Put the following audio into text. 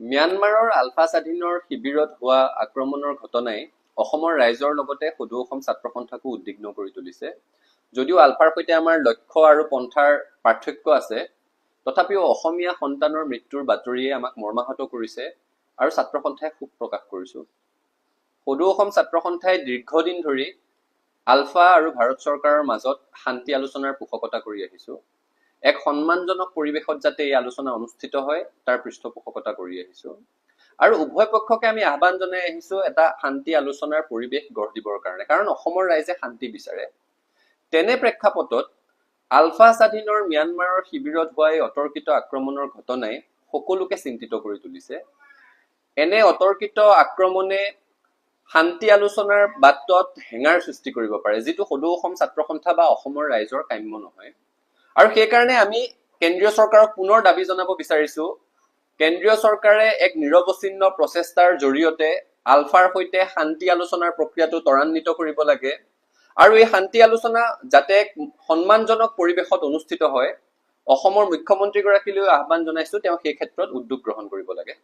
ম্যানমাৰৰ আলফা স্বাধীনৰ শিবিৰত হোৱা আক্ৰমণৰ ঘটনাই অসমৰ ৰাইজৰ লগতে সদৌ অসম ছাত্ৰ সন্থাকো উদ্বিগ্ন কৰি তুলিছে। যদিও আলফাৰ সৈতে আমাৰ লক্ষ্য আৰু পন্থাৰ পাৰ্থক্য আছে, তথাপিও অসমীয়া সন্তানৰ মৃত্যুৰ বাতৰিয়ে আমাক মৰ্মাহত কৰিছে আৰু ছাত্ৰ সন্থাই শোক প্ৰকাশ কৰিছো। সদৌ অসম ছাত্ৰ সন্থাই দীৰ্ঘদিন ধৰি আলফা আৰু ভাৰত চৰকাৰৰ মাজত শান্তি আলোচনাৰ পোষকতা কৰি আহিছো। এক সন্মানজনক পৰিৱেশত যাতে এই আলোচনা অনুষ্ঠিত হয় তাৰ পৃষ্ঠপোষকতা কৰি আহিছো। আৰু উভয় পক্ষকে আমি আহ্বান জনাই আহিছো এটা শান্তি আলোচনাৰ পৰিৱেশ গঢ় দিবৰ কাৰণে, কাৰণ অসমৰ ৰাইজে শান্তি বিচাৰে। তেনে প্ৰেক্ষাপটত আলফা স্বাধীনৰ ম্যানমাৰৰ শিবিৰত হোৱা এই অতৰ্কিত আক্ৰমণৰ ঘটনাই সকলোকে চিন্তিত কৰি তুলিছে। এনে অতৰ্কিত আক্ৰমণে শান্তি আলোচনাৰ বাটত হেঙাৰ সৃষ্টি কৰিব পাৰে, যিটো সদৌ অসম ছাত্ৰ সন্থা বা অসমৰ ৰাইজৰ কাম্য নহয়। আৰু সেইকাৰণে আমি কেন্দ্ৰীয় চৰকাৰক পুনৰ দাবী জনাব বিচাৰিছো, কেন্দ্ৰীয় চৰকাৰে এক নিৰৱচ্ছিন্ন প্ৰচেষ্টাৰ জৰিয়তে আলফাৰ সৈতে শান্তি আলোচনাৰ প্ৰক্ৰিয়াটো ত্বৰান্বিত কৰিব লাগে আৰু এই শান্তি আলোচনা যাতে এক সন্মানজনক পৰিৱেশত অনুষ্ঠিত হয়, অসমৰ মুখ্যমন্ত্ৰীগৰাকীলৈ আহ্বান জনাইছো তেওঁ সেই ক্ষেত্ৰত উদ্যোগ গ্ৰহণ কৰিব লাগে।